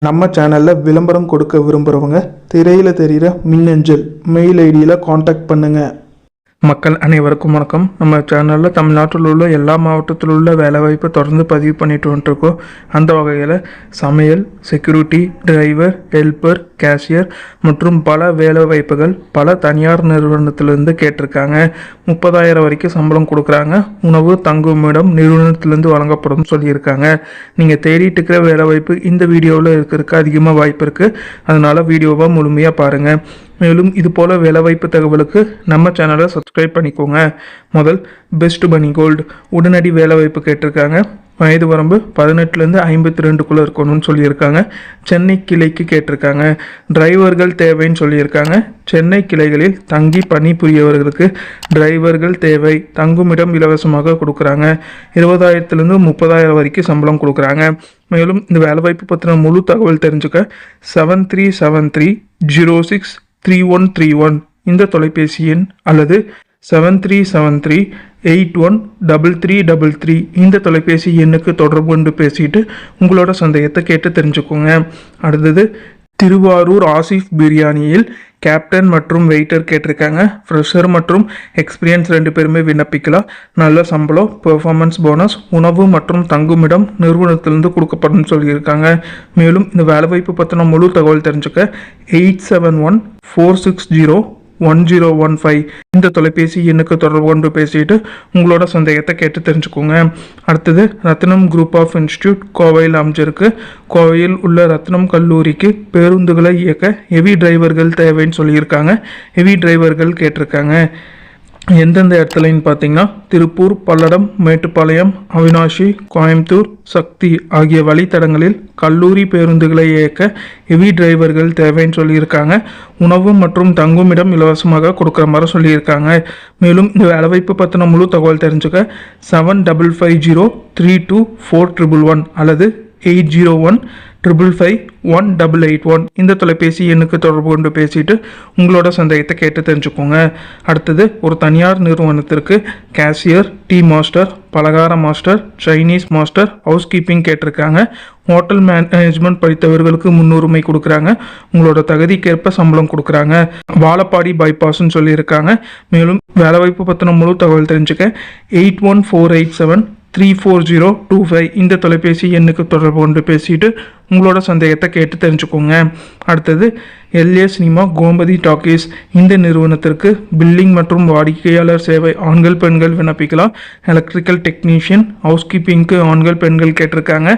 நம்ம சேனலில் விளம்பரம் கொடுக்க விரும்புகிறவங்க திரையில் தெரிகிற மின்னஞ்சல் மெயில் ஐடியில் காண்டாக்ட் பண்ணுங்கள். மக்கள் அனைவருக்கும் வணக்கம். நம்ம சேனலில் தமிழ்நாட்டில் உள்ள எல்லா மாவட்டத்தில் உள்ள வேலைவாய்ப்பை தொடர்ந்து பதிவு பண்ணிட்டு வந்துட்டுருக்கோம். அந்த வகையில் சமையல், செக்யூரிட்டி, டிரைவர், ஹெல்ப்பர், கேஷியர் மற்றும் பல வேலைவாய்ப்புகள் பல தனியார் நிறுவனத்திலேருந்து கேட்டிருக்காங்க. 30,000 வரைக்கும் சம்பளம் கொடுக்குறாங்க. உணவு தங்குமிடம் நிறுவனத்திலேருந்து வழங்கப்படும் சொல்லியிருக்காங்க. நீங்கள் தேடிட்டு இருக்கிற வேலைவாய்ப்பு இந்த வீடியோவில் இருக்கிறதுக்கு அதிகமாக வாய்ப்பு இருக்குது. அதனால் வீடியோவை முழுமையாக பாருங்கள். மேலும் இது போல் வேலைவாய்ப்பு தகவலுக்கு நம்ம சேனலை சப்ஸ்கிரைப் பண்ணிக்கோங்க. முதல் பெஸ்ட் பனி கோல்டு உடனடி வேலைவாய்ப்பு கேட்டிருக்காங்க. வயது வரம்பு 18லேருந்து 52க்குள்ளே இருக்கணும்னு சொல்லியிருக்காங்க. சென்னை கிளைக்கு கேட்டிருக்காங்க. டிரைவர்கள் தேவைன்னு சொல்லியிருக்காங்க. சென்னை கிளைகளில் தங்கி பணிபுரியவர்களுக்கு டிரைவர்கள் தேவை. தங்குமிடம் இலவசமாக கொடுக்குறாங்க. 20,000லேருந்து 30,000 வரைக்கும் சம்பளம் கொடுக்குறாங்க. மேலும் இந்த வேலைவாய்ப்பு பற்றின முழு தகவல் தெரிஞ்சுக்க 7373063131 இந்த தொலைபேசி எண் அல்லது 7373813333 இந்த தொலைபேசி எண்ணுக்கு தொடர்பு கொண்டு பேசிட்டு உங்களோட சந்தேகத்தை கேட்டு தெரிஞ்சுக்கோங்க. அடுத்தது திருவாரூர் ஆசிஃப் பிரியாணியில் கேப்டன் மற்றும் வெயிட்டர் கேட்டிருக்காங்க. ஃப்ரெஷர் மற்றும் எக்ஸ்பீரியன்ஸ் 2 பேருமே விண்ணப்பிக்கலாம். நல்ல சம்பளம், பெர்ஃபார்மன்ஸ் போனஸ், உணவு மற்றும் தங்குமிடம் நிறுவனத்திலிருந்து கொடுக்கப்படும் சொல்லியிருக்காங்க. மேலும் இந்த வேலைவாய்ப்பு பற்றின முழு தகவல் தெரிஞ்சுக்க 8714601015 இந்த தொலைபேசி எண்ணுக்கு தொடர்பு கொண்டு பேசிட்டு உங்களோட சந்தேகத்தை கேட்டு தெரிஞ்சுக்கோங்க. அடுத்தது ரத்னம் குரூப் ஆஃப் இன்ஸ்டியூட் கோவையில் அமைஞ்சிருக்கு. கோவையில் உள்ள ரத்னம் கல்லூரிக்கு பேருந்துகளை இயக்க ஹெவி டிரைவர்கள் தேவைன்னு சொல்லியிருக்காங்க. ஹெவி டிரைவர்கள் கேட்டிருக்காங்க. எந்தெந்த இடத்துலன்னு பார்த்தீங்கன்னா திருப்பூர், பல்லடம், மேட்டுப்பாளையம், அவினாஷி, கோயம்புத்தூர், சக்தி ஆகிய வழித்தடங்களில் கல்லூரி பேருந்துகளை இயக்க ஹெவி டிரைவர்கள் தேவைன்னு சொல்லியிருக்காங்க. உணவு மற்றும் தங்குமிடம் இலவசமாக கொடுக்குற மாதிரி சொல்லியிருக்காங்க. மேலும் இந்த வேலைவாய்ப்பு பற்றின முழு தகவல் தெரிஞ்சுக்க 7550322411 அல்லது 8015551881 இந்த தொலைபேசி எண்ணுக்கு தொடர்பு கொண்டு பேசிட்டு உங்களோட சந்தேகத்தை கேட்டு தெரிஞ்சுக்கோங்க. அடுத்தது ஒரு தனியார் நிறுவனத்திற்கு கேஷியர், டீ மாஸ்டர், பலகார master, Chinese master, house keeping கேட்டிருக்காங்க. ஹோட்டல் மேனேஜ்மெண்ட் படித்தவர்களுக்கு முன்னுரிமை கொடுக்குறாங்க. உங்களோட தகுதிக்கேற்ப சம்பளம் கொடுக்குறாங்க. வாழப்பாடி பைபாஸ்ன்னு சொல்லியிருக்காங்க. மேலும் வேலைவாய்ப்பு பற்றின முழு தகவல் தெரிஞ்சுக்க 8148734025 இந்த தொலைபேசி எண்ணுக்கு தொடர்பு கொண்டு பேசிட்டு உங்களோட சந்தேகத்தை கேட்டு தெரிஞ்சுக்கோங்க. அடுத்தது எல்ஏ சினிமா கோமதி டாக்கீஸ் இந்த நிறுவனத்திற்கு பில்லிங் மற்றும் வாடிக்கையாளர் சேவை ஆண்கள் பெண்கள் விண்ணப்பிக்கலாம். எலக்ட்ரிக்கல் டெக்னீஷியன், ஹவுஸ் கீப்பிங்க்கு ஆண்கள் பெண்கள் கேட்டிருக்காங்க.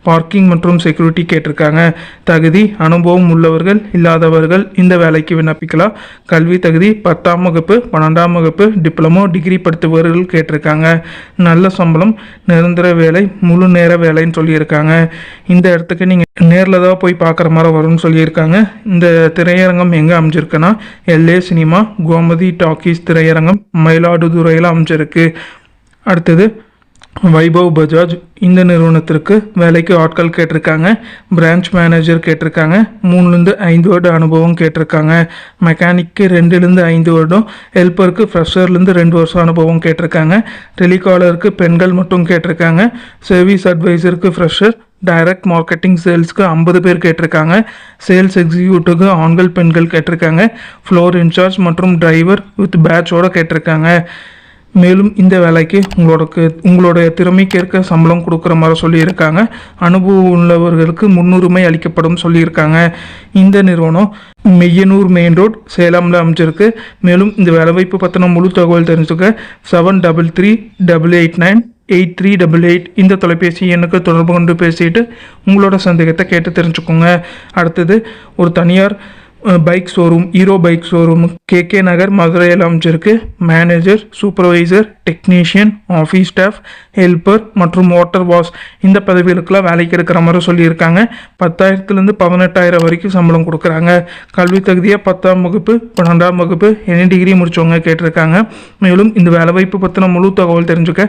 பார்க்கிங் மற்றும் செக்யூரிட்டி கேட்டிருக்காங்க. தகுதி அனுபவம் உள்ளவர்கள் இல்லாதவர்கள் இந்த வேலைக்கு விண்ணப்பிக்கலாம். கல்வி தகுதி 10ஆம் வகுப்பு, 12ஆம் வகுப்பு, டிப்ளமோ, டிகிரி படித்தவர்கள் கேட்டிருக்காங்க. நல்ல சம்பளம், நிரந்தர வேலை, முழு நேர வேலைன்னு சொல்லியிருக்காங்க. இந்த இடத்துக்கு நீங்கள் நேரில் தான் போய் பார்க்குற மாதிரி வரும்னு சொல்லியிருக்காங்க. இந்த திரையரங்கம் எங்கே அமைஞ்சிருக்குன்னா எல்ஏ சினிமா கோமதி டாக்கீஸ் திரையரங்கம் மயிலாடுதுறையில் அமைஞ்சிருக்கு. அடுத்தது வைபவ் பஜாஜ் இந்த நிறுவனத்திற்கு வேலைக்கு ஆட்கள் கேட்டிருக்காங்க. பிரான்ச் மேனேஜர் கேட்டிருக்காங்க. 3-5 வருட அனுபவம் கேட்டிருக்காங்க. மெக்கானிக்கு 2-5 வருடம், ஹெல்ப்பருக்கு ஃப்ரெஷர்லேருந்து 2 வருஷம் அனுபவம் கேட்டிருக்காங்க. டெலிகாலருக்கு பெண்கள் மட்டும் கேட்டிருக்காங்க. சர்வீஸ் அட்வைசருக்கு ஃப்ரெஷர், டைரக்ட் மார்க்கெட்டிங் சேல்ஸ்க்கு 50 பேர் கேட்டிருக்காங்க. சேல்ஸ் எக்ஸிக்யூட்டிவ்க்கு ஆண்கள் பெண்கள் கேட்டிருக்காங்க. ஃப்ளோர் இன்சார்ஜ் மற்றும் டிரைவர் வித் பேட்சோட கேட்டிருக்காங்க. மேலும் இந்த வேலைக்கு உங்களுடைய திறமைக்கேற்க சம்பளம் கொடுக்குற மாதிரி சொல்லியிருக்காங்க. அனுபவம் உள்ளவர்களுக்கு முன்னுரிமை அளிக்கப்படும் சொல்லியிருக்காங்க. இந்த நிறுவனம் மெய்யனூர் மெயின் ரோட் சேலமில் அமைஞ்சிருக்கு. மேலும் இந்த வேலைவாய்ப்பு பற்றின முழு தகவல் தெரிஞ்சுக்க 7338898388 இந்த தொலைபேசி எண்ணுக்கு தொடர்பு கொண்டு பேசிட்டு உங்களோட சந்தேகத்தை கேட்டு தெரிஞ்சுக்கோங்க. அடுத்தது ஒரு தனியார் bike showroom, Hero bike showroom KK Nagar மதுரையில் அமைஞ்சிருக்கு. Manager, supervisor, technician, office staff, helper மற்றும் வாட்டர் வாஷ் இந்த பதவிகளுக்கெல்லாம் வேலைக்கு எடுக்கிற மாதிரி சொல்லியிருக்காங்க. 10,000லேருந்து 18,000 வரைக்கும் சம்பளம் கொடுக்குறாங்க. கல்வி தகுதியாக 10ஆம் வகுப்பு, 12ஆம் வகுப்பு, எனி டிகிரி முடித்தவங்க கேட்டிருக்காங்க. மேலும் இந்த வேலைவாய்ப்பு பற்றின முழு தகவல் தெரிஞ்சுக்க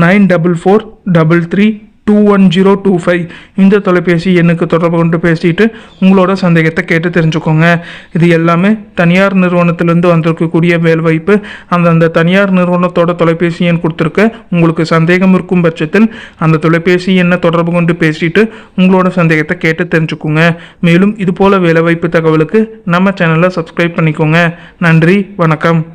944333 211025 இந்த தொலைபேசி எண்ணுக்கு தொடர்பு கொண்டு பேசிட்டு உங்களோட சந்தேகத்தை கேட்டு தெரிஞ்சுக்கோங்க. இது எல்லாமே தனியார் நிறுவனத்திலிருந்து வந்திருக்கக்கூடிய வேலைவாய்ப்பு. அந்த தனியார் நிறுவனத்தோட தொலைபேசி எண் கொடுத்துருக்க. உங்களுக்கு சந்தேகம் இருக்கும் பட்சத்தில் அந்த தொலைபேசி எண்ணை தொடர்பு கொண்டு பேசிட்டு உங்களோட சந்தேகத்தை கேட்டு தெரிஞ்சுக்கோங்க. மேலும் இது போல வேலைவாய்ப்பு தகவலுக்கு நம்ம சேனலை சப்ஸ்கிரைப் பண்ணிக்கோங்க. நன்றி, வணக்கம்.